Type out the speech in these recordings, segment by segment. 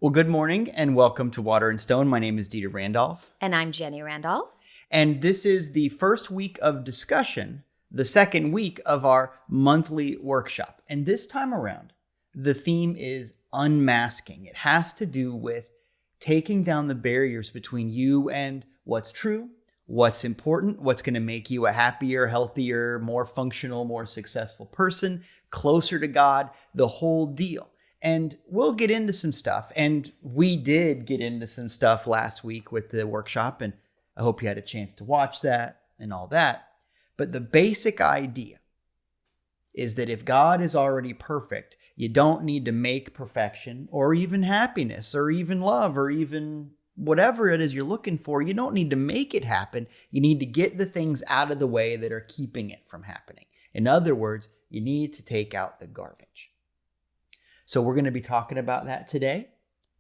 Well, good morning and welcome to Water and Stone. My name is Dieter Randolph. And I'm Jenny Randolph. And this is the first week of discussion, the second week of our monthly workshop. And this time around, the theme is unmasking. It has to do with taking down the barriers between you and what's true, what's important, what's going to make you a happier, healthier, more functional, more successful person, closer to God, the whole deal. And we'll get into some stuff. And we did get into some stuff last week with the workshop. And I hope you had a chance to watch that and all that. But the basic idea is that if God is already perfect, you don't need to make perfection or even happiness or even love or even whatever it is you're looking for. You don't need to make it happen. You need to get the things out of the way that are keeping it from happening. In other words, you need to take out the garbage. So we're going to be talking about that today.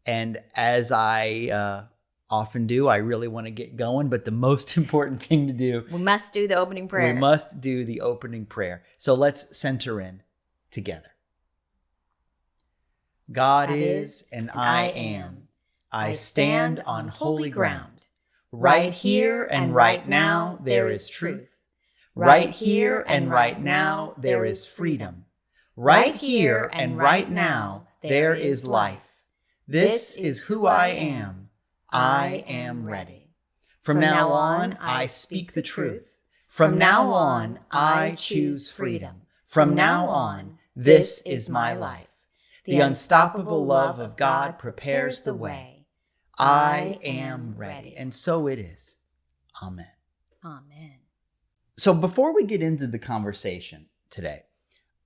And as I often do, I really want to get going. But the most important thing to do... We must do the opening prayer. We must do the opening prayer. So let's center in together. God is and I am. I stand on holy ground. Right here and right now there is truth. Right here and right now there is freedom. Right here and right now, there is life. This is who I am. I am ready. From now on, I speak the truth. From now on, I choose freedom. From now on, this is my life. The unstoppable love of God prepares the way. I am ready. And so it is. Amen. Amen. So before we get into the conversation today,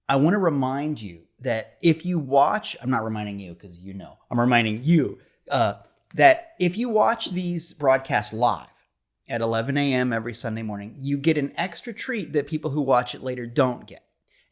I want to remind you that if you watch, I'm not reminding you because you know, I'm reminding you that if you watch these broadcasts live at 11 a.m. every Sunday morning, you get an extra treat that people who watch it later don't get.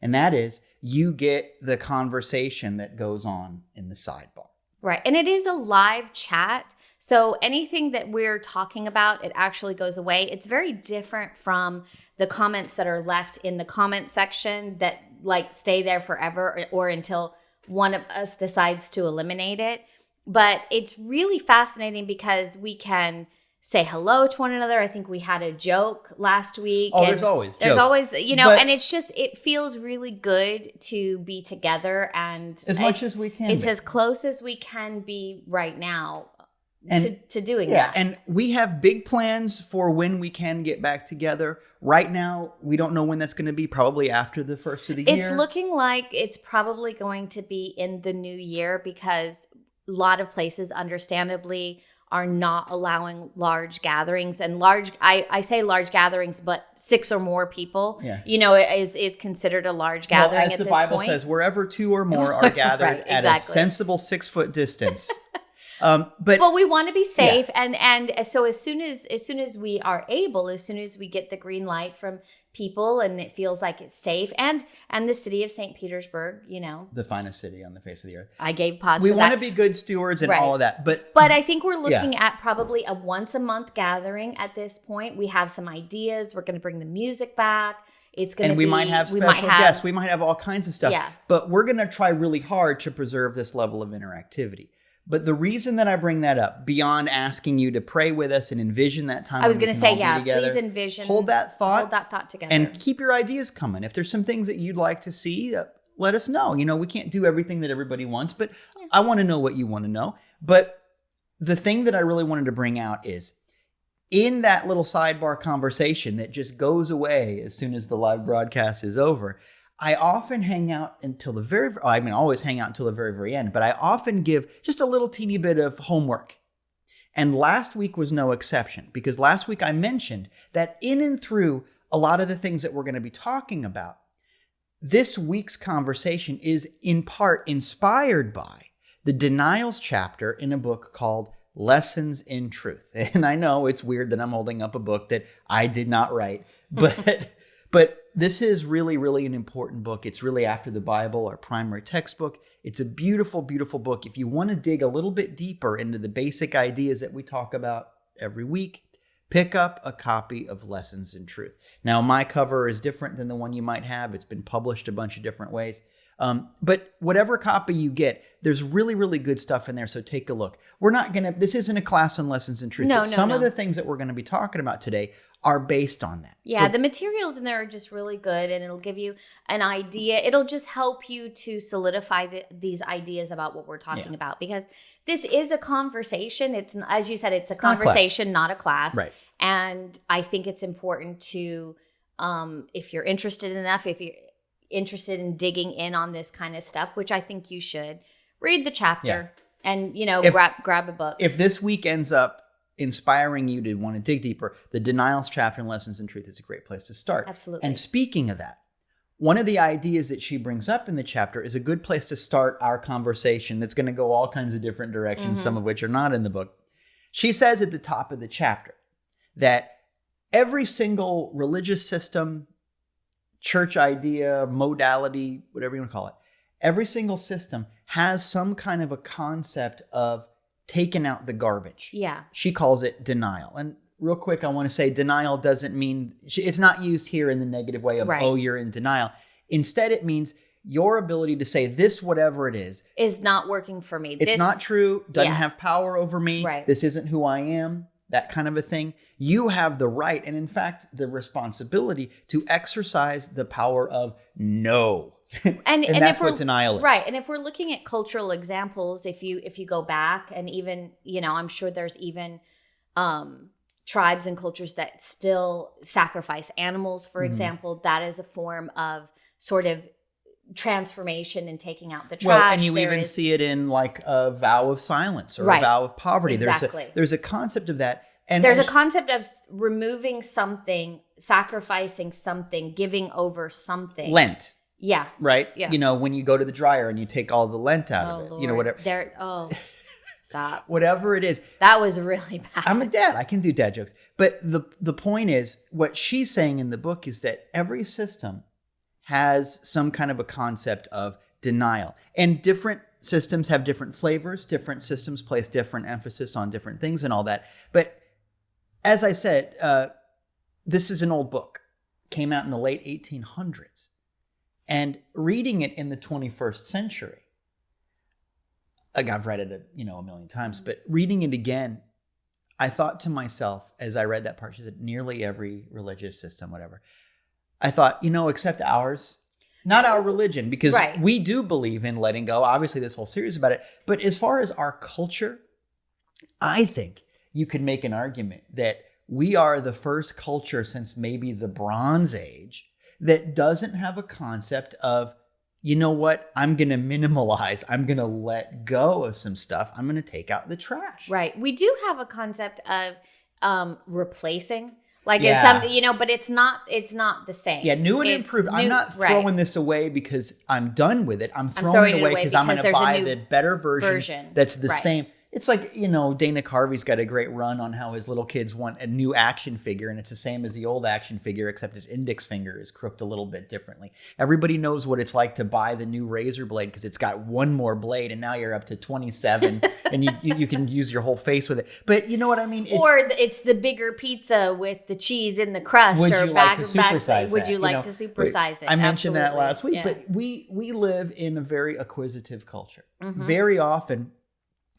And that is you get the conversation that goes on in the sidebar. Right. And it is a live chat. So anything that we're talking about, it actually goes away. It's very different from the comments that are left in the comment section that like stay there forever or until one of us decides to eliminate it. But it's really fascinating because we can say hello to one another. I think we had a joke last week. Oh, there's always you know, and it's just, it feels really good to be together and as much as we can. It's as close as we can be right now. And to doing yeah, that. And we have big plans for when we can get back together. Right now, we don't know when that's going to be, probably after the first of the year. It's looking like it's probably going to be in the new year because a lot of places, understandably, are not allowing large gatherings. And I say large gatherings, but 6 or more people, you know, is considered a large gathering at this point. As the Bible says, wherever 2 or more are gathered right, at a sensible 6-foot distance. But we want to be safe, and so as soon as we are able, as soon as we get the green light from people, and it feels like it's safe, and the city of St. Petersburg, you know, the finest city on the face of the earth. I gave pause. We want to be good stewards and all of that, but I think we're looking at probably a once a month gathering at this point. We have some ideas. We're going to bring the music back. It's going to be, might have special guests. We might have all kinds of stuff. Yeah. But we're going to try really hard to preserve this level of interactivity. But the reason that I bring that up, beyond asking you to pray with us and envision that time, I was going to say, together, please envision, hold that thought together, and keep your ideas coming. If there's some things that you'd like to see, let us know. You know, we can't do everything that everybody wants, but I want to know what you want to know. But the thing that I really wanted to bring out is, in that little sidebar conversation that just goes away as soon as the live broadcast is over, I often hang out until always hang out until the very, very end, but I often give just a little teeny bit of homework. And last week was no exception, because last week I mentioned that in and through a lot of the things that we're going to be talking about, this week's conversation is in part inspired by the denials chapter in a book called Lessons in Truth. And I know it's weird that I'm holding up a book that I did not write, but this is really, really an important book. It's really after the Bible, our primary textbook. It's a beautiful, beautiful book. If you want to dig a little bit deeper into the basic ideas that we talk about every week, pick up a copy of Lessons in Truth. Now, my cover is different than the one you might have. It's been published a bunch of different ways. But whatever copy you get, there's really, really good stuff in there. So take a look. This isn't a class on lessons in truth. But some of the things that we're going to be talking about today are based on that. Yeah, the materials in there are just really good, and it'll give you an idea. It'll just help you to solidify these ideas about what we're talking about, because this is a conversation. It's, as you said, it's a conversation, not a class. Right. And I think it's important to, if you're interested enough, if you're interested in digging in on this kind of stuff, which I think you should, read the chapter and, grab a book. If this week ends up inspiring you to want to dig deeper, the Denials chapter in Lessons in Truth is a great place to start. Absolutely. And speaking of that, one of the ideas that she brings up in the chapter is a good place to start our conversation that's going to go all kinds of different directions, some of which are not in the book. She says at the top of the chapter that every single religious system, church idea, modality, whatever you want to call it, every single system has some kind of a concept of taking out the garbage. Yeah. She calls it denial. And real quick, I want to say denial doesn't mean, it's not used here in the negative way of, oh, you're in denial. Instead, it means your ability to say this, whatever it is not working for me. It's not true, doesn't have power over me. Right. This isn't who I am, that kind of a thing. You have the right and, in fact, the responsibility to exercise the power of no. And that's what denial is. Right. And if we're looking at cultural examples, if you go back, and even, I'm sure there's even tribes and cultures that still sacrifice animals, for example. That is a form of sort of transformation and taking out the trash. Well, and you even see it in like a vow of silence or a vow of poverty. Exactly. There's a concept of that. And there's a concept of removing something, sacrificing something, giving over something. Lent. Yeah. Right? Yeah. When you go to the dryer and you take all the lint out of it. Lord. Whatever. Stop. Whatever it is. That was really bad. I'm a dad. I can do dad jokes. But the point is, what she's saying in the book is that every system has some kind of a concept of denial. And different systems have different flavors. Different systems place different emphasis on different things and all that. But as I said, this is an old book. Came out in the late 1800s. And reading it in the 21st century, like I've read it a million times, but reading it again, I thought to myself as I read that part, she said nearly every religious system, whatever. I thought, except ours, not our religion, because we do believe in letting go. Obviously, this whole series is about it. But as far as our culture, I think you could make an argument that we are the first culture since maybe the Bronze Age that doesn't have a concept of, you know what, I'm going to minimalize. I'm going to let go of some stuff. I'm going to take out the trash. Right. We do have a concept of replacing. Like it's something, but it's not the same. Yeah, new and improved. I'm not throwing this away because I'm done with it. I'm throwing it away because I'm going to buy the better version that's the same. It's like, Dana Carvey's got a great run on how his little kids want a new action figure, and it's the same as the old action figure, except his index finger is crooked a little bit differently. Everybody knows what it's like to buy the new razor blade because it's got one more blade, and now you're up to 27, and you can use your whole face with it. But you know what I mean? It's the bigger pizza with the cheese in the crust. Would you like to supersize Would you like to supersize it? I mentioned that last week, yeah. But we live in a very acquisitive culture. Mm-hmm. Very often,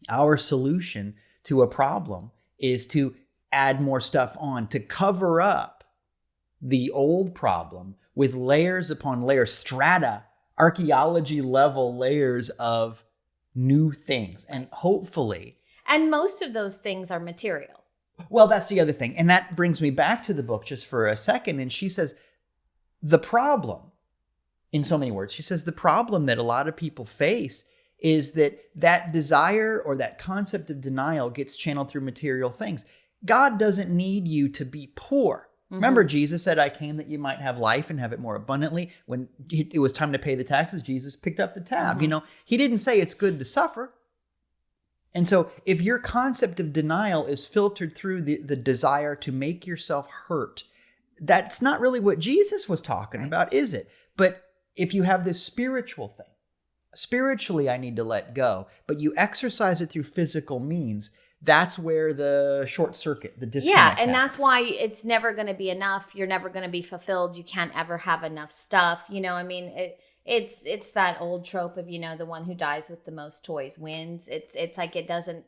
our solution to a problem is to add more stuff on to cover up the old problem with layers upon layers, strata, archaeology level layers of new things. And hopefully... And most of those things are material. Well, that's the other thing. And that brings me back to the book just for a second. And she says, the problem, in so many words, she says the problem that a lot of people face is that desire or that concept of denial gets channeled through material things. God doesn't need you to be poor. Mm-hmm. Remember, Jesus said, I came that you might have life and have it more abundantly. When it was time to pay the taxes, Jesus picked up the tab. Mm-hmm. He didn't say it's good to suffer. And so if your concept of denial is filtered through the desire to make yourself hurt, that's not really what Jesus was talking about, is it? But if you have this spiritual thing, spiritually, I need to let go, but you exercise it through physical means. That's where the short circuit, the disconnect happens. That's why it's never going to be enough. You're never going to be fulfilled. You can't ever have enough stuff. It's that old trope of, the one who dies with the most toys wins. It's like it doesn't,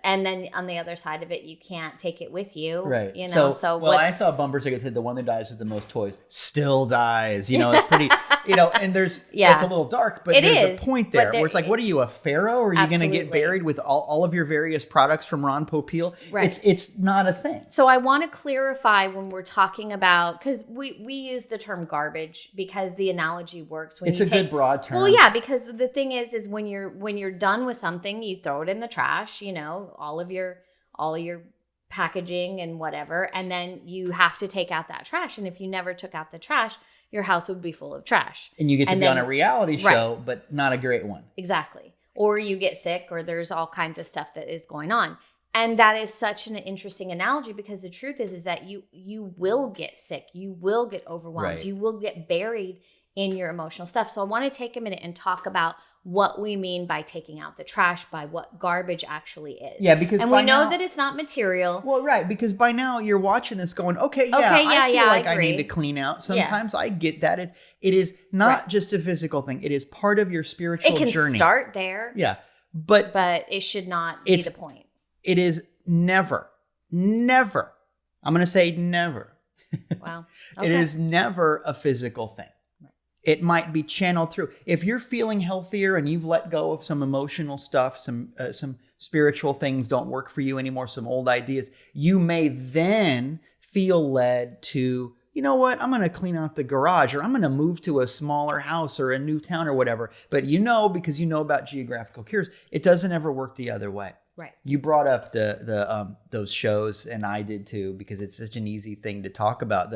and then on the other side of it, you can't take it with you. Right. So I saw a bumper sticker that said the one that dies with the most toys still dies. It's pretty, and there's, it's a little dark, but there's a point there where it's like, what are you, a pharaoh? Or are you going to get buried with all of your various products from Ron Popeil? Right. It's not a thing. So I want to clarify when we're talking about, because we use the term garbage because the analogy works. It's a good broad term. Well, yeah, because the thing is when you're done with something, you throw it in the trash, all your packaging and whatever, and then you have to take out that trash. And if you never took out the trash, your house would be full of trash. And you get to be on a reality show, but not a great one. Exactly. Or you get sick, or there's all kinds of stuff that is going on. And that is such an interesting analogy, because the truth is that you will get sick, you will get overwhelmed, you will get buried in your emotional stuff. So I want to take a minute and talk about what we mean by taking out the trash, by what garbage actually is. Yeah, because we know that it's not material. Well, right, because by now you're watching this going, I feel like I need to clean out. Sometimes I get that. It is not just a physical thing. It is part of your spiritual journey. It can start there. Yeah, but it should not be the point. It is never, I'm going to say never. Wow. Okay. It is never a physical thing. It might be channeled through. If you're feeling healthier and you've let go of some emotional stuff, some spiritual things don't work for you anymore, some old ideas, you may then feel led to, you know what, I'm going to clean out the garage, or I'm going to move to a smaller house or a new town or whatever. But because you know about geographical cures, it doesn't ever work the other way. Right. You brought up those shows, and I did too, because it's such an easy thing to talk about.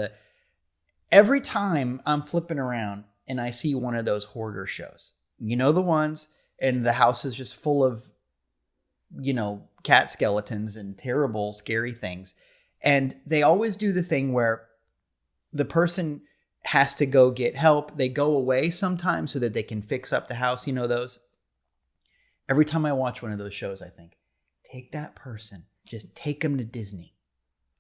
Every time I'm flipping around and I see one of those hoarder shows, the ones, and the house is just full of, cat skeletons and terrible, scary things. And they always do the thing where the person has to go get help. They go away sometimes so that they can fix up the house. Those. Every time I watch one of those shows, I think, take that person, just take them to Disney.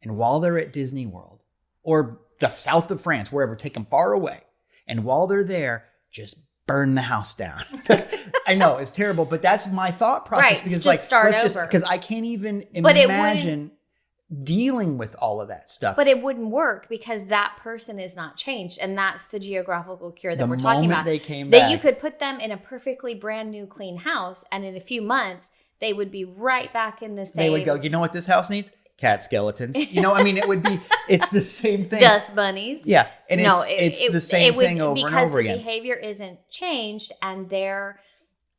And while they're at Disney World, or the south of France, wherever, take them far away. And while they're there, just burn the house down. I know it's terrible, but that's my thought process. Right, because just start over. Because I can't even imagine dealing with all of that stuff. But it wouldn't work because that person is not changed. And that's the geographical cure that we're talking about. They came that back, you could put them in a perfectly brand new clean house, and in a few months, they would be right back in the same. They would go, you know what this house needs? Cat skeletons. It would be, it's the same thing. Dust bunnies. Yeah. And it's the same thing over and over again. Because the behavior isn't changed, and they're,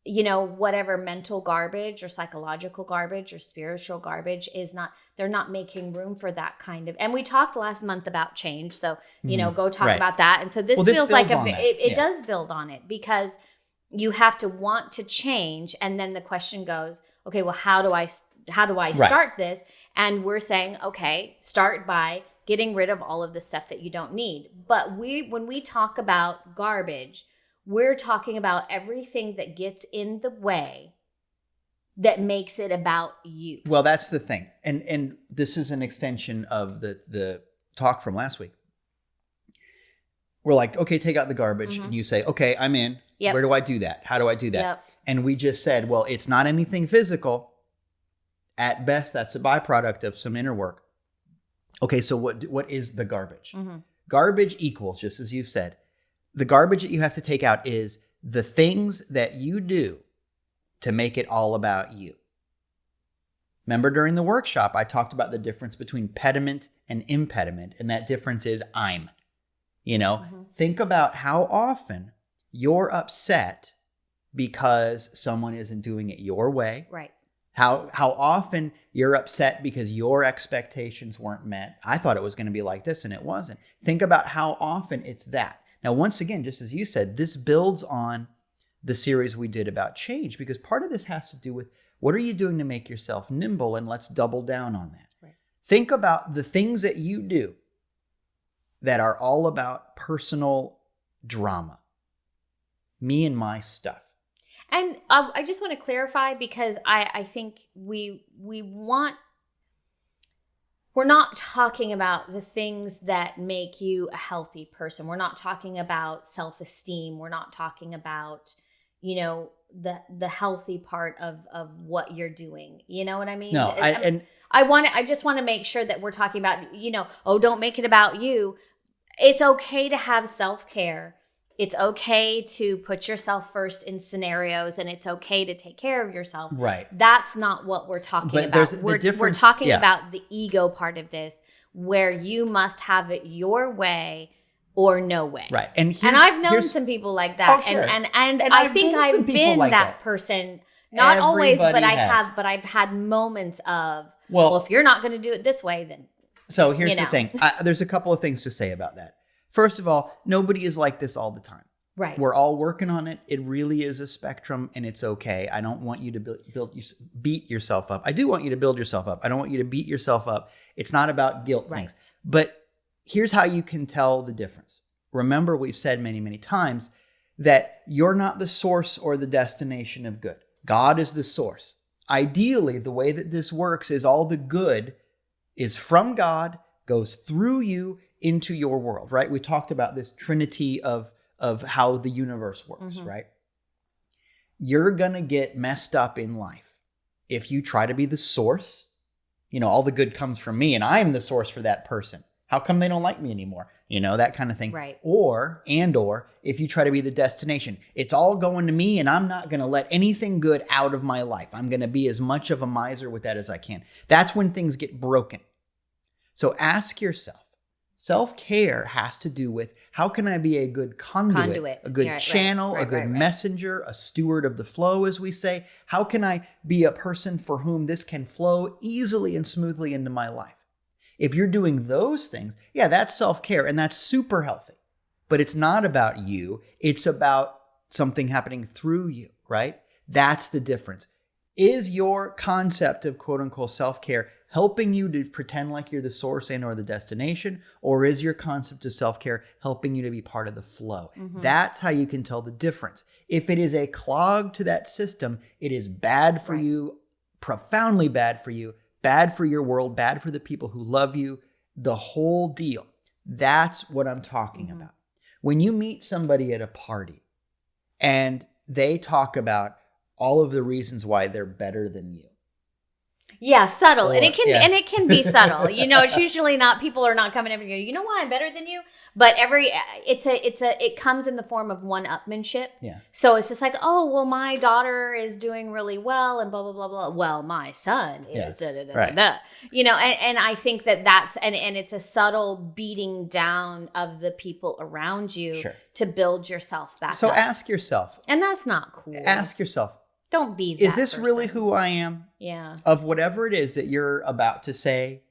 whatever mental garbage or psychological garbage or spiritual garbage they're not making room for that kind of, and we talked last month about change. So, go talk about that. And so this feels like it does build on it, because you have to want to change. And then the question goes, okay, well, how do I start this? And we're saying, okay, start by getting rid of all of the stuff that you don't need. But when we talk about garbage, we're talking about everything that gets in the way that makes it about you. Well, that's the thing. And this is an extension of the talk from last week. We're like, okay, take out the garbage. Mm-hmm. And you say, okay, I'm in. Yep. Where do I do that? How do I do that? Yep. And we just said, well, it's not anything physical. At best, that's a byproduct of some inner work. Okay, so what is the garbage? Mm-hmm. Garbage equals, just as you've said, the garbage that you have to take out is the things that you do to make it all about you. Remember, during the workshop, I talked about the difference between pediment and impediment, and that difference is I'm. Mm-hmm. Think about how often you're upset because someone isn't doing it your way. Right. How often you're upset because your expectations weren't met. I thought it was going to be like this, and it wasn't. Think about how often it's that. Now, once again, just as you said, this builds on the series we did about change, because part of this has to do with what are you doing to make yourself nimble, and let's double down on that. Right. Think about the things that you do that are all about personal drama. Me and my stuff. And I just want to clarify, because I think we want, we're not talking about the things that make you a healthy person. We're not talking about self-esteem. We're not talking about, the healthy part of what you're doing. You know what I mean? No, I just want to make sure that we're talking about, don't make it about you. It's okay to have self-care. It's okay to put yourself first in scenarios, and it's okay to take care of yourself. Right. That's not what we're talking about. We're talking about the ego part of this, where you must have it your way or no way. Right. And I've known some people like that. Oh, sure. And I think I've been like that person. Not always, but I've had moments of, well, if you're not going to do it this way, then. So here's the thing. There's a couple of things to say about that. First of all, nobody is like this all the time. Right. We're all working on it. It really is a spectrum, and it's okay. I don't want you to beat yourself up. I do want you to build yourself up. I don't want you to beat yourself up. It's not about guilt things. But here's how you can tell the difference. Remember, we've said many, many times that you're not the source or the destination of good. God is the source. Ideally, the way that this works is all the good is from God, goes through you into your world, right? We talked about this trinity of how the universe works, right? You're going to get messed up in life if you try to be the source. All the good comes from me and I'm the source for that person. How come they don't like me anymore? That kind of thing. Right. Or if you try to be the destination, it's all going to me and I'm not going to let anything good out of my life. I'm going to be as much of a miser with that as I can. That's when things get broken. So ask yourself, self-care has to do with how can I be a good conduit. A good channel, a good messenger, a steward of the flow, as we say. How can I be a person for whom this can flow easily and smoothly into my life? If you're doing those things, that's self-care and that's super healthy. But it's not about you. It's about something happening through you, right? That's the difference. Is your concept of quote unquote self-care helping you to pretend like you're the source and or the destination? Or is your concept of self-care helping you to be part of the flow? That's how you can tell the difference. If it is a clog to that system, it is bad for you, profoundly bad for you, bad for your world, bad for the people who love you, the whole deal. That's what I'm talking about. When you meet somebody at a party and they talk about all of the reasons why they're better than you. Yeah, subtle. And it can be subtle. It's usually not, people are not coming up and going, you know why I'm better than you? But it comes in the form of OneUpmanship. Yeah. So it's just like, oh, well, my daughter is doing really well and blah, blah, blah, blah. Well, my son is da, da, da, da, da. And I think that's, and it's a subtle beating down of the people around you to build yourself back up. So ask yourself. And that's not cool. Ask yourself. Don't be that Is this person. really who I am? Yeah. Of whatever it is that you're about to say,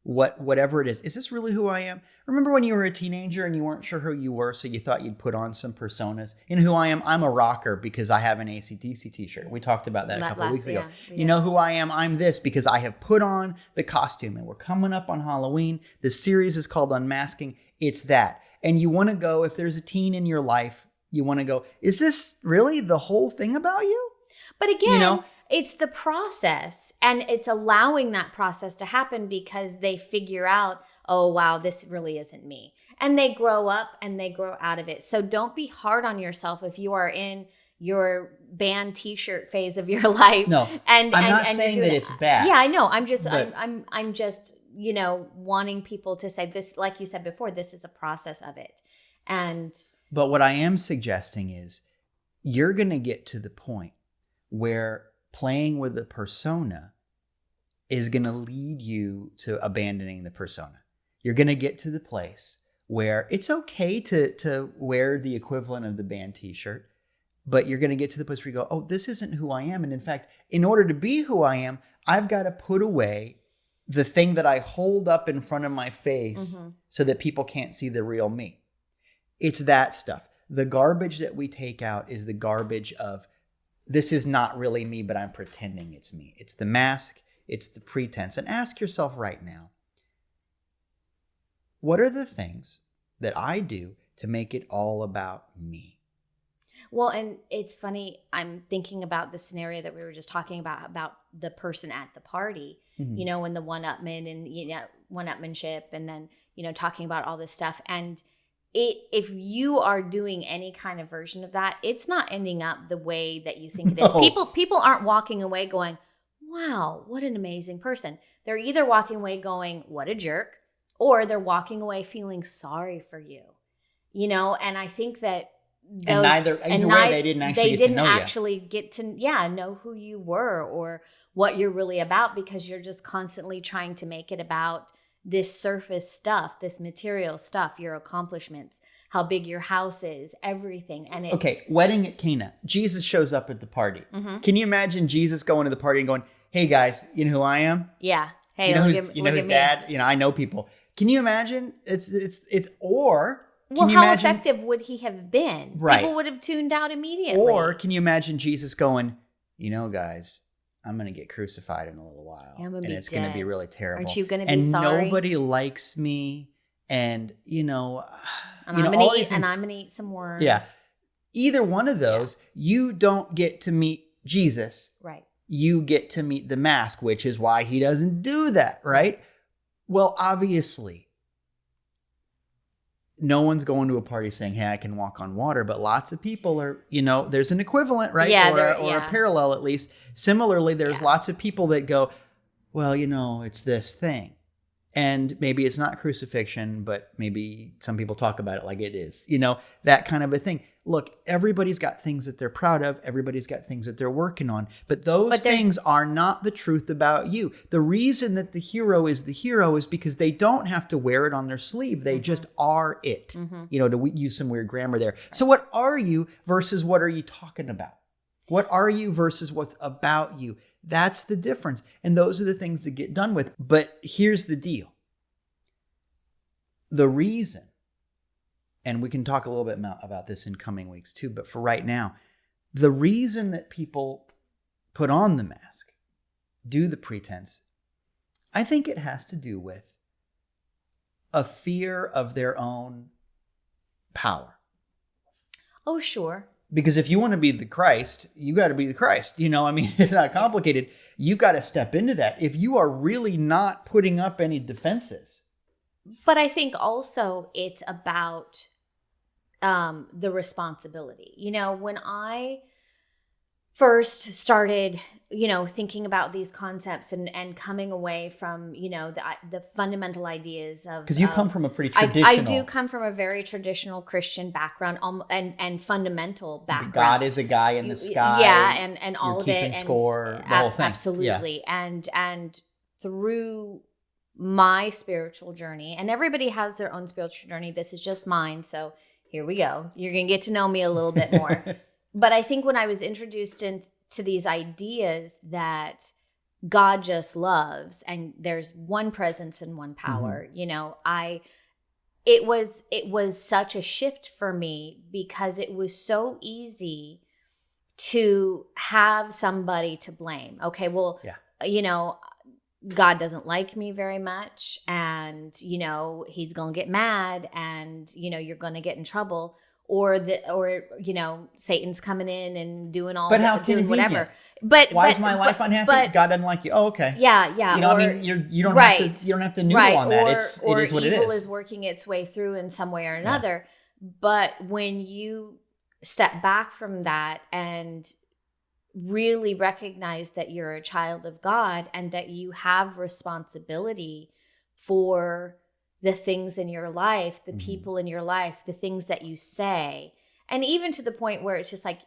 whatever it is this really who I am? Remember when you were a teenager and you weren't sure who you were, so you thought you'd put on some personas? Who I am? I'm a rocker because I have an AC/DC t-shirt. We talked about that a couple of weeks ago. Yeah. You know who I am? I'm this because I have put on the costume, and we're coming up on Halloween. The series is called Unmasking. It's that. And you want to go, if there's a teen in your life, you want to go, is this really the whole thing about you? But again, it's the process, and it's allowing that process to happen because they figure out, oh, wow, this really isn't me. And they grow up and they grow out of it. So don't be hard on yourself if you are in your band t-shirt phase of your life. No, I'm not saying that it's bad. Yeah, I know. I'm just wanting people to say this, like you said before, this is a process of it. But what I am suggesting is you're going to get to the point where playing with the persona is going to lead you to abandoning the persona. You're going to get to the place where it's okay to wear the equivalent of the band t-shirt, but you're going to get to the place where you go, oh, this isn't who I am. And in fact, in order to be who I am, I've got to put away the thing that I hold up in front of my face so that people can't see the real me. It's that stuff. The garbage that we take out is the garbage of, this is not really me, but I'm pretending it's me. It's the mask. It's the pretense. And ask yourself right now, what are the things that I do to make it all about me? Well, and it's funny. I'm thinking about the scenario that we were just talking about the person at the party, Mhm. and the OneUp Man and, OneUpmanship, and then, talking about all this stuff. And if you are doing any kind of version of that, it's not ending up the way that you think it is. No. People aren't walking away going, wow, what an amazing person. They're either walking away going, what a jerk, or they're walking away feeling sorry for you, and I think that And either way, they didn't actually get to know who you were or what you're really about, because you're just constantly trying to make it about this surface stuff, this material stuff, your accomplishments, how big your house is, everything. And it's okay. Wedding at Cana. Jesus shows up at the party. Mm-hmm. Can you imagine Jesus going to the party and going, "Hey guys, you know who I am? Yeah. Hey, you know look who's, at, you know look whose at me. dad? I know people." Can you imagine? It's or Well, can you how imagine, effective would he have been? Right. People would have tuned out immediately. Or can you imagine Jesus going, guys, I'm going to get crucified in a little while. I'm gonna and be it's going to be dead. really terrible. Aren't you going to be and sorry? nobody likes me. And, and all I'm these going things. to eat some worms. Yeah. Either one of those, you don't get to meet Jesus. Right. You get to meet the mask, which is why he doesn't do that, right? Well, obviously, no one's going to a party saying, "Hey, I can walk on water," but lots of people are, there's an equivalent, right? Yeah, or a parallel at least. Similarly, there's lots of people that go, "Well, it's this thing." And maybe it's not crucifixion, but maybe some people talk about it like it is, that kind of a thing. Look, everybody's got things that they're proud of. Everybody's got things that they're working on. But those things are not the truth about you. The reason that the hero is because they don't have to wear it on their sleeve. They just are it, to use some weird grammar there. So what are you versus what are you talking about? What are you versus what's about you? That's the difference. And those are the things to get done with. But here's the deal. The reason, and we can talk a little bit about this in coming weeks too, but for right now, the reason that people put on the mask, do the pretense, I think it has to do with a fear of their own power. Oh, sure. Because if you want to be the Christ, you got to be the Christ. It's not complicated. You got to step into that. If you are really not putting up any defenses. But I think also it's about the responsibility. When I first started, thinking about these concepts and coming away from, the fundamental ideas of... Because you come from a pretty traditional... I do come from a very traditional Christian background and fundamental background. God is a guy in the sky. Yeah, and all of it. Keeping score, the whole thing. Absolutely. Yeah. And through my spiritual journey, and everybody has their own spiritual journey. This is just mine. So here we go. You're going to get to know me a little bit more. But I think when I was introduced into these ideas that God just loves and there's one presence and one power, it was such a shift for me because it was so easy to have somebody to blame. Okay, well, God doesn't like me very much and, he's going to get mad and, you're going to get in trouble or Satan's coming in and doing all doing whatever. But why is my life unhappy? God doesn't like you. Oh, okay. Yeah. You don't have to noodle on that. It is what it is. Evil is working its way through in some way or another. Yeah. But when you step back from that and really recognize that you're a child of God and that you have responsibility for the things in your life, the people in your life, the things that you say, and even to the point where it's just like,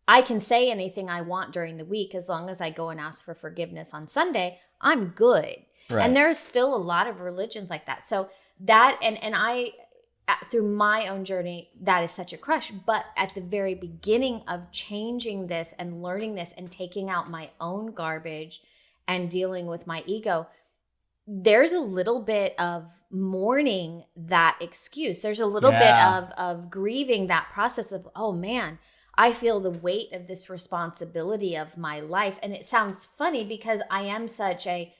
I can say anything I want during the week as long as I go and ask for forgiveness on Sunday, I'm good. Right. And there's still a lot of religions like that. So that, and I, through my own journey, that is such a crush. But at the very beginning of changing this and learning this and taking out my own garbage and dealing with my ego, there's a little bit of mourning that excuse. There's a little bit of grieving that process of, oh man, I feel the weight of this responsibility of my life. And it sounds funny because I am such a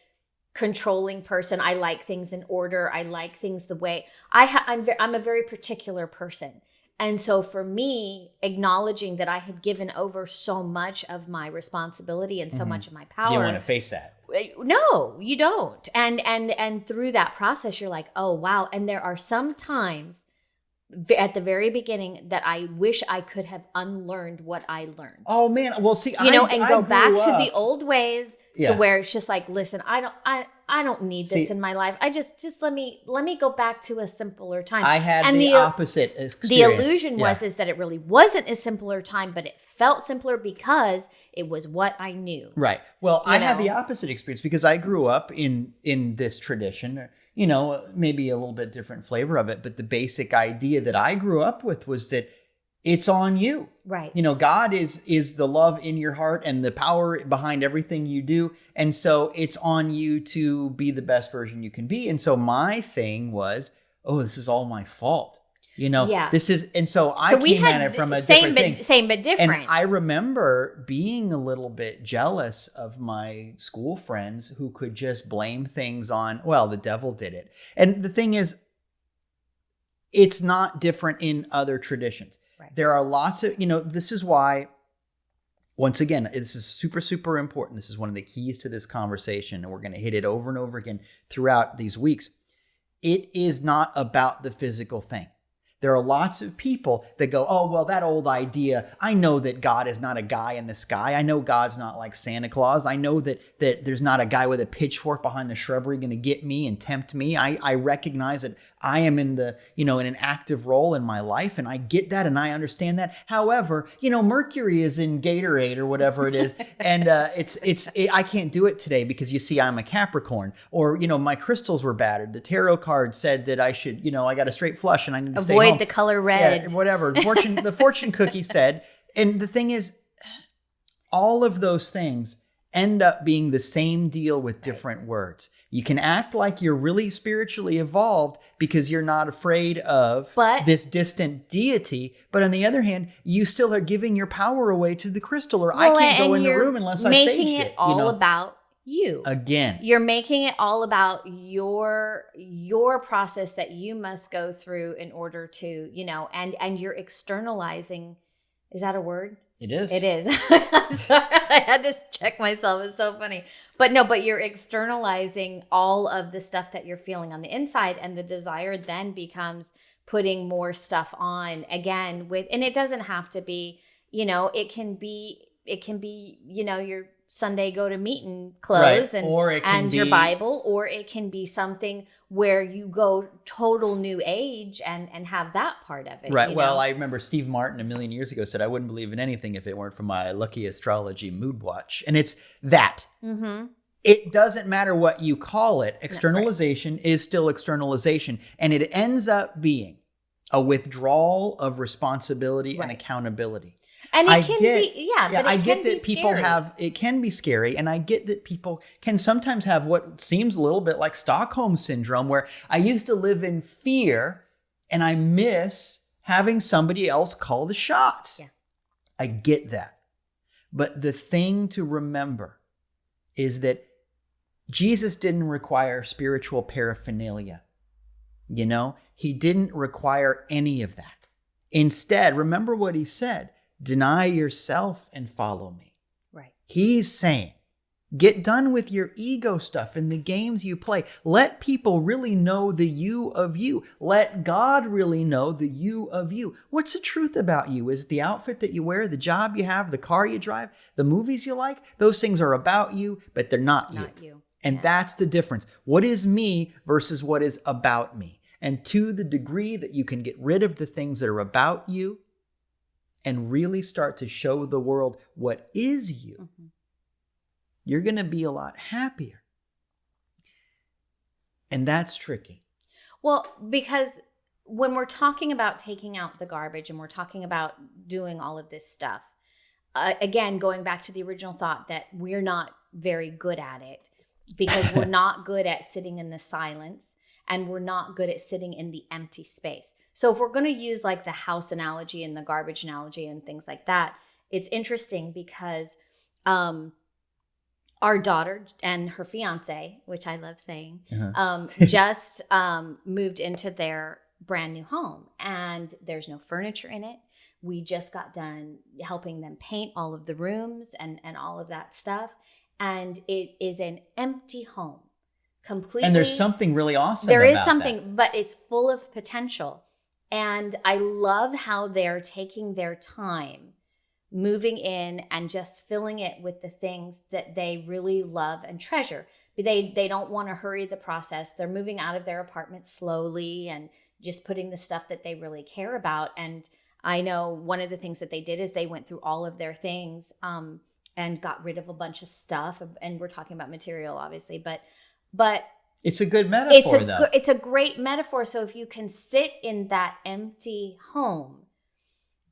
controlling person. I like things in order. I like things the way I'm a very particular person. And so for me, acknowledging that I had given over so much of my responsibility and so much of my power. You want to face that. No, you don't. And through that process, you're like, oh, wow. And there are some times at the very beginning that I wish I could have unlearned what I learned. Oh man. Well, see, and go back up, to the old ways to where it's just like, listen, I don't need this in my life. I just let me go back to a simpler time. I had the opposite experience. The illusion is that it really wasn't a simpler time, but it felt simpler because it was what I knew. Right. Well, I had the opposite experience because I grew up in this tradition, maybe a little bit different flavor of it, but the basic idea that I grew up with was that it's on you. Right. God is the love in your heart and the power behind everything you do. And so it's on you to be the best version you can be. And so my thing was, oh, this is all my fault. This is, and so I came at it from a different thing. Same but different. And I remember being a little bit jealous of my school friends who could just blame things on, well, the devil did it. And the thing is, it's not different in other traditions. Right. There are lots of, this is why, once again, this is super, super important. This is one of the keys to this conversation, and we're going to hit it over and over again throughout these weeks. It is not about the physical thing. There are lots of people that go, oh, well, that old idea, I know that God is not a guy in the sky. I know God's not like Santa Claus. I know that there's not a guy with a pitchfork behind the shrubbery going to get me and tempt me. I recognize that I am in in an active role in my life, and I get that and I understand that. However, Mercury is in Gatorade or whatever it is, and I can't do it today because you see I'm a Capricorn, or my crystals were battered. The tarot card said that I should, I got a straight flush and I need to stay home. The color red. Yeah, whatever. The fortune cookie said. And the thing is, all of those things end up being the same deal with different words. You can act like you're really spiritually evolved because you're not afraid of this distant deity. But on the other hand, you still are giving your power away to the crystal, or I can't go in the room unless I saged it. Making it all about you. Again. You're making it all about your process that you must go through in order to, and you're externalizing. Is that a word? It is. It is. I'm sorry. I had to check myself. It's so funny. But you're externalizing all of the stuff that you're feeling on the inside, and the desire then becomes putting more stuff on again and it doesn't have to be, it can be, your Sunday go to meeting clothes, right. and your Bible, or it can be something where you go total new age and have that part of it. Right. Well, I remember Steve Martin a million years ago said, I wouldn't believe in anything if it weren't for my lucky astrology mood watch. And it's that. Mm-hmm. It doesn't matter what you call it. Externalization is still externalization. And it ends up being a withdrawal of responsibility and accountability. And it can be, but I get that people it can be scary. And I get that people can sometimes have what seems a little bit like Stockholm syndrome, where I used to live in fear and I miss having somebody else call the shots. Yeah. I get that. But the thing to remember is that Jesus didn't require spiritual paraphernalia. He didn't require any of that. Instead, remember what he said. Deny yourself and follow me. Right. He's saying, get done with your ego stuff and the games you play. Let people really know the you of you. Let God really know the you of you. What's the truth about you? Is it the outfit that you wear, the job you have, the car you drive, the movies you like? Those things are about you, but they're not you. And that's the difference. What is me versus what is about me? And to the degree that you can get rid of the things that are about you and really start to show the world what is you, you're going to be a lot happier. And that's tricky. Well, because when we're talking about taking out the garbage and we're talking about doing all of this stuff, again, going back to the original thought that we're not very good at it because we're not good at sitting in the silence and we're not good at sitting in the empty space. So if we're going to use like the house analogy and the garbage analogy and things like that, it's interesting because our daughter and her fiance, which I love saying, just moved into their brand new home, and there's no furniture in it. We just got done helping them paint all of the rooms and all of that stuff. And it is an empty home. Completely. And there's something really awesome there about is something, that. But it's full of potential. And I love how they're taking their time moving in and just filling it with the things that they really love and treasure. They don't want to hurry the process. They're moving out of their apartment slowly and just putting the stuff that they really care about. And I know one of the things that they did is they went through all of their things and got rid of a bunch of stuff. And we're talking about material, obviously, but it's a good metaphor, though. It's a great metaphor. So if you can sit in that empty home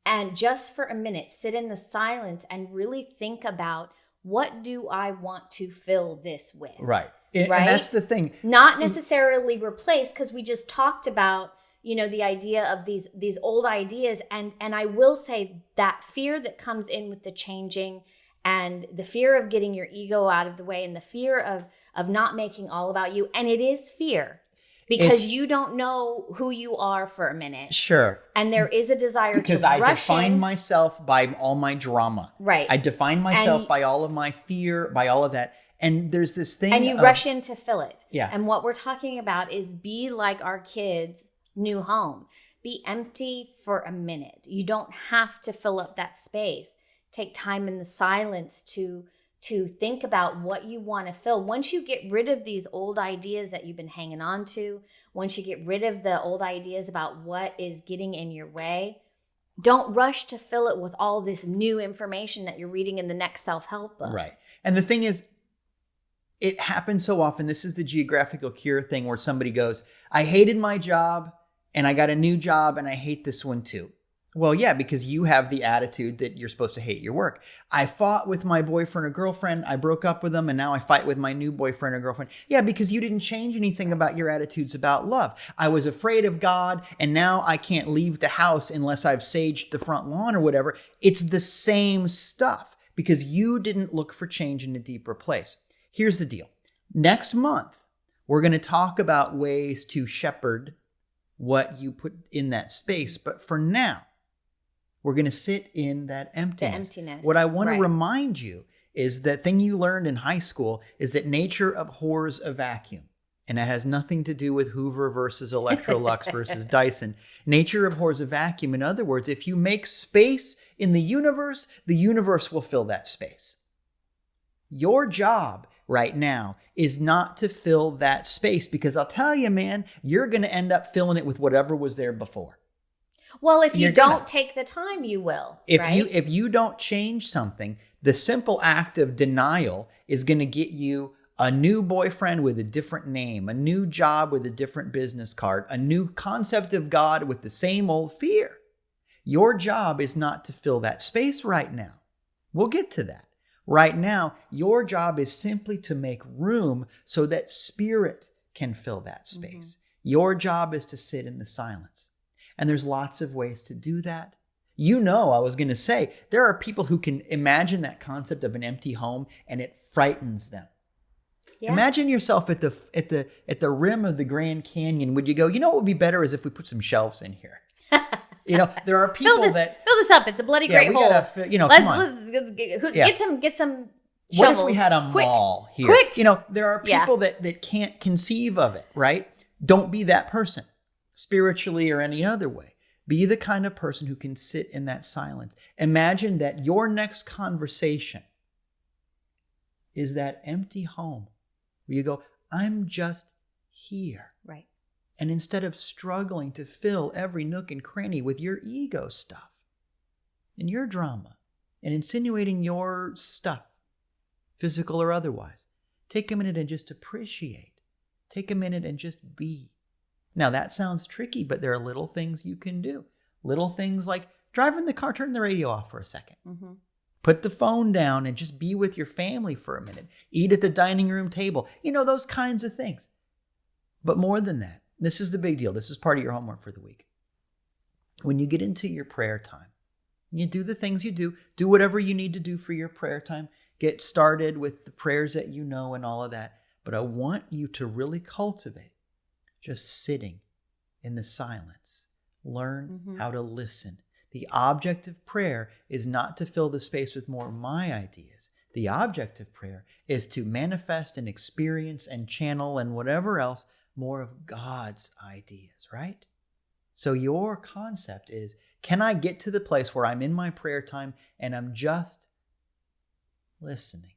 and just for a minute, sit in the silence and really think about, what do I want to fill this with? Right. And that's the thing. Not necessarily replace, because we just talked about, the idea of these old ideas. And I will say that fear that comes in with the changing, and the fear of getting your ego out of the way, and the fear of not making all about you. And it is fear, because you don't know who you are for a minute. Sure. And there is a desire because to rush I define in. myself by all my drama. Right. I define myself by all of my fear, by all of that. And there's this thing. And you rush in to fill it. Yeah. And what we're talking about is be like our kids' new home. Be empty for a minute. You don't have to fill up that space. Take time in the silence to think about what you want to fill. Once you get rid of these old ideas that you've been hanging on to, once you get rid of the old ideas about what is getting in your way, don't rush to fill it with all this new information that you're reading in the next self-help book. Right. And the thing is, it happens so often. This is the Geographical Cure thing where somebody goes, I hated my job and I got a new job and I hate this one too. Well, yeah, because you have the attitude that you're supposed to hate your work. I fought with my boyfriend or girlfriend. I broke up with them, and now I fight with my new boyfriend or girlfriend. Yeah, because you didn't change anything about your attitudes about love. I was afraid of God, and now I can't leave the house unless I've saged the front lawn or whatever. It's the same stuff because you didn't look for change in a deeper place. Here's the deal. Next month, we're going to talk about ways to shepherd what you put in that space. But for now, we're going to sit in that emptiness. The emptiness. What I want to remind you is that thing you learned in high school is that nature abhors a vacuum. And that has nothing to do with Hoover versus Electrolux versus Dyson. Nature abhors a vacuum. In other words, if you make space in the universe will fill that space. Your job right now is not to fill that space, because I'll tell you, man, you're going to end up filling it with whatever was there before. Well, if you don't take the time, you will. If you don't change something, the simple act of denial is going to get you a new boyfriend with a different name, a new job with a different business card, a new concept of God with the same old fear. Your job is not to fill that space right now. We'll get to that. Right now, your job is simply to make room so that spirit can fill that space. Mm-hmm. Your job is to sit in the silence. And there's lots of ways to do that. I was going to say, there are people who can imagine that concept of an empty home and it frightens them. Yeah. Imagine yourself at the rim of the Grand Canyon. Would you go, what would be better is if we put some shelves in here? There are people fill this up. It's a bloody great hole. Let's get some shovels. What if we had a mall here? Quick. There are people that can't conceive of it, right? Don't be that person, spiritually or any other way. Be the kind of person who can sit in that silence. Imagine that your next conversation is that empty home where you go, I'm just here. Right. And instead of struggling to fill every nook and cranny with your ego stuff and your drama and insinuating your stuff, physical or otherwise, take a minute and just appreciate. Take a minute and just be. Now, that sounds tricky, but there are little things you can do. Little things like driving the car, turn the radio off for a second. Mm-hmm. Put the phone down and just be with your family for a minute. Eat at the dining room table. Those kinds of things. But more than that, this is the big deal. This is part of your homework for the week. When you get into your prayer time, you do the things you do. Do whatever you need to do for your prayer time. Get started with the prayers that you know and all of that. But I want you to really cultivate just sitting in the silence. Learn how to listen. The object of prayer is not to fill the space with more of my ideas. The object of prayer is to manifest and experience and channel and whatever else more of God's ideas, right? So your concept is, can I get to the place where I'm in my prayer time and I'm just listening?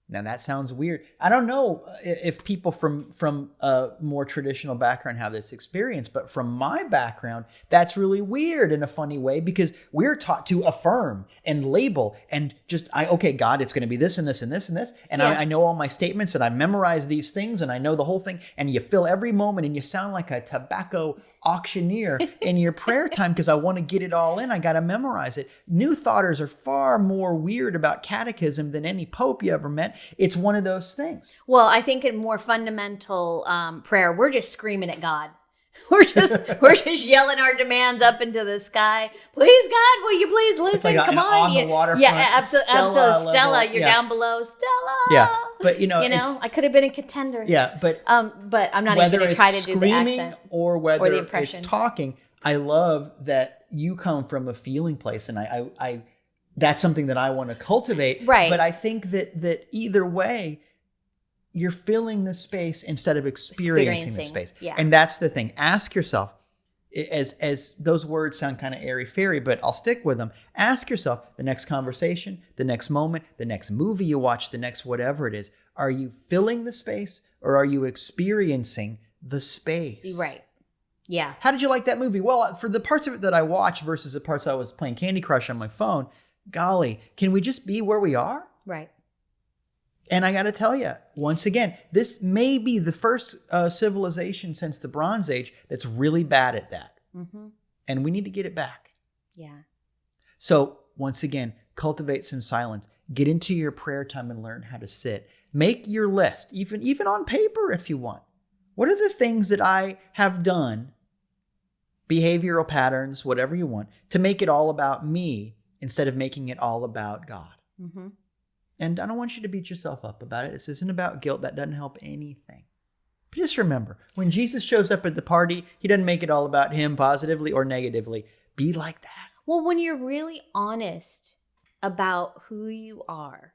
Now that sounds weird. I don't know if people from a more traditional background have this experience, but from my background, that's really weird in a funny way, because we're taught to affirm and label and just, okay, God, it's going to be this and this and this and this. And I know all my statements and I memorize these things and I know the whole thing, and you fill every moment and you sound like a tobacco auctioneer in your prayer time because I want to get it all in. I got to memorize it. New Thoughters are far more weird about catechism than any pope you ever met. It's one of those things. Well, I think in more fundamental prayer, we're just screaming at God. We're just yelling our demands up into the sky. Please, God, will you please listen? It's like Come on. the waterfront. Yeah, absolutely. Stella, you're down below. Stella. Yeah, but I could have been a contender. Yeah, but I'm not even going to try to do the accent or whether or the impression. It's talking. I love that you come from a feeling place, and I that's something that I want to cultivate. Right. But I think that either way, you're filling the space instead of experiencing the space. Yeah. And that's the thing. Ask yourself, as those words sound kind of airy-fairy, but I'll stick with them. Ask yourself, the next conversation, the next moment, the next movie you watch, the next whatever it is, are you filling the space or are you experiencing the space? Right. Yeah. How did you like that movie? Well, for the parts of it that I watched versus the parts I was playing Candy Crush on my phone, golly, can we just be where we are? Right. And I got to tell you, once again, this may be the first civilization since the Bronze Age that's really bad at that. And we need to get it back. Yeah. So once again, cultivate some silence. Get into your prayer time and learn how to sit. Make your list, even on paper if you want. What are the things that I have done, behavioral patterns, whatever you want, to make it all about me instead of making it all about God? And I don't want you to beat yourself up about it. This isn't about guilt. That doesn't help anything. But just remember, when Jesus shows up at the party, he doesn't make it all about him positively or negatively. Be like that. Well, when you're really honest about who you are,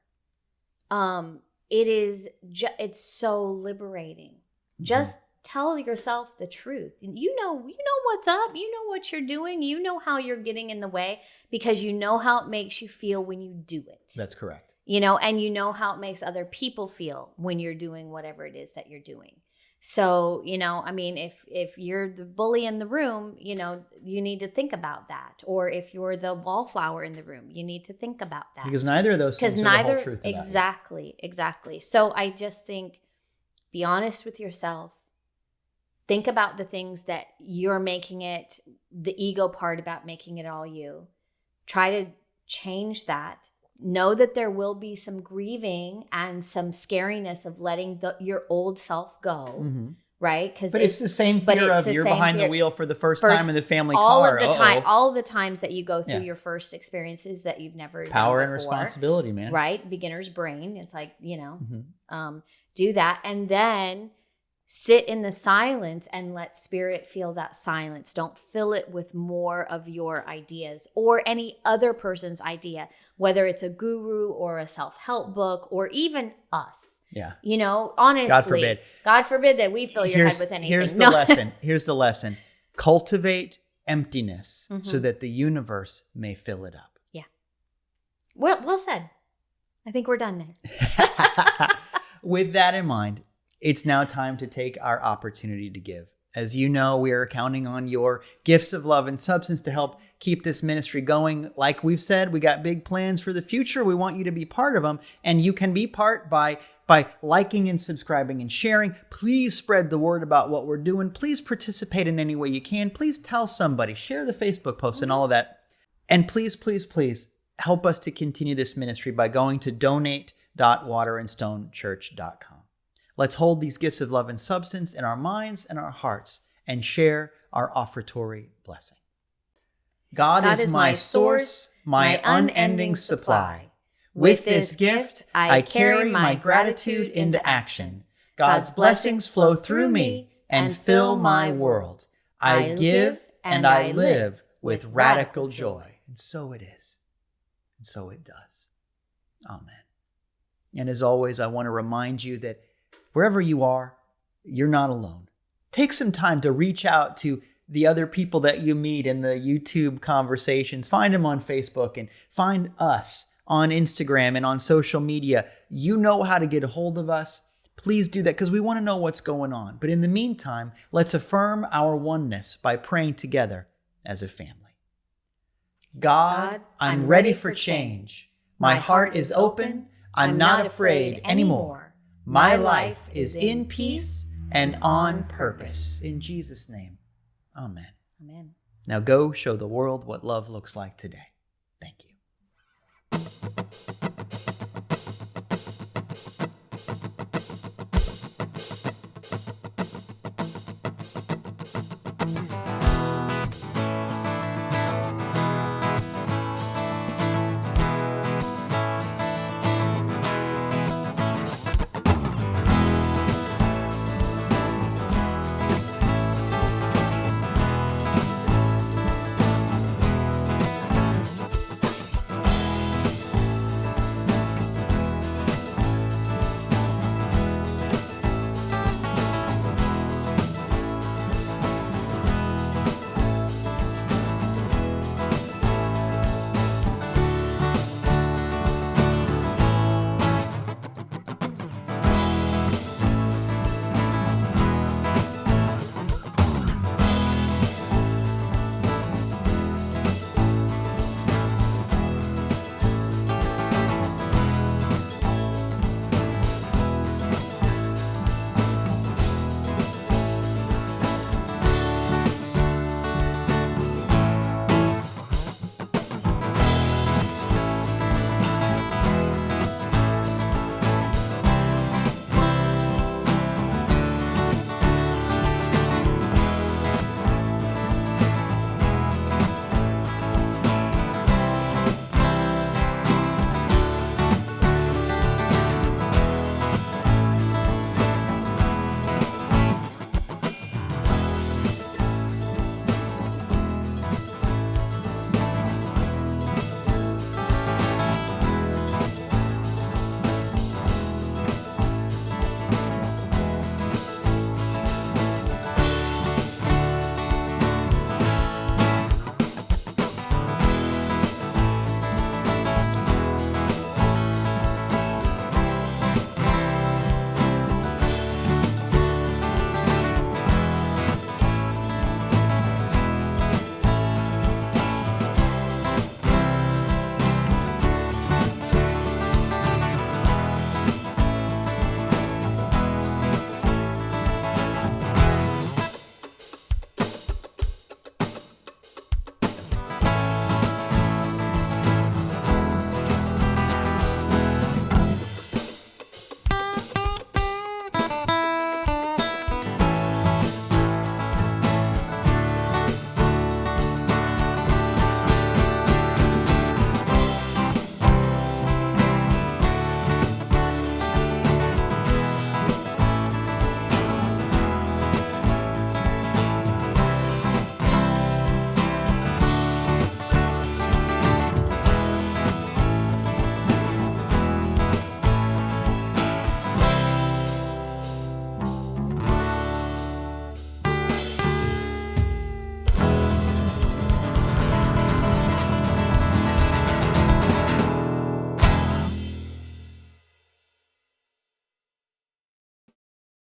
it's so liberating. Just tell yourself the truth. You know what's up. You know what you're doing. You know how you're getting in the way because you know how it makes you feel when you do it. That's correct. And you know how it makes other people feel when you're doing whatever it is that you're doing. So, if you're the bully in the room, you need to think about that. Or if you're the wallflower in the room, you need to think about that. Because neither of those things are the whole truth about you. Exactly. So I just think, be honest with yourself. Think about the things that you're making it, the ego part about making it all you. Try to change that. Know that there will be some grieving and some scariness of letting your old self go, right? But it's the same fear of you're behind the wheel for the first time in the family car. All of the times that you go through your first experiences that you've never power done and before, responsibility, man. Right? Beginner's brain. It's like, do that. And then sit in the silence and let spirit feel that silence. Don't fill it with more of your ideas or any other person's idea, whether it's a guru or a self-help book or even us. Yeah. Honestly, God forbid that we fill your head with anything. Here's the lesson. Cultivate emptiness so that the universe may fill it up. Yeah. Well said. I think we're done now. With that in mind, it's now time to take our opportunity to give. As you know, we are counting on your gifts of love and substance to help keep this ministry going. Like we've said, we got big plans for the future. We want you to be part of them. And you can be part by liking and subscribing and sharing. Please spread the word about what we're doing. Please participate in any way you can. Please tell somebody. Share the Facebook post and all of that. And please, please, please help us to continue this ministry by going to donate.waterandstonechurch.com. Let's hold these gifts of love and substance in our minds and our hearts and share our offertory blessing. God is my source, my unending supply. With this gift, I carry my gratitude into action. God's blessings flow through me and fill my world. I give and I live with radical joy. And so it is. And so it does. Amen. And as always, I want to remind you that wherever you are, you're not alone. Take some time to reach out to the other people that you meet in the YouTube conversations. Find them on Facebook and find us on Instagram and on social media. You know how to get a hold of us. Please do that because we want to know what's going on. But in the meantime, let's affirm our oneness by praying together as a family. God, I'm ready for change. My heart is open. I'm not afraid anymore. My life is in peace and on purpose. In Jesus' name, amen. Amen. Now go show the world what love looks like today. Thank you.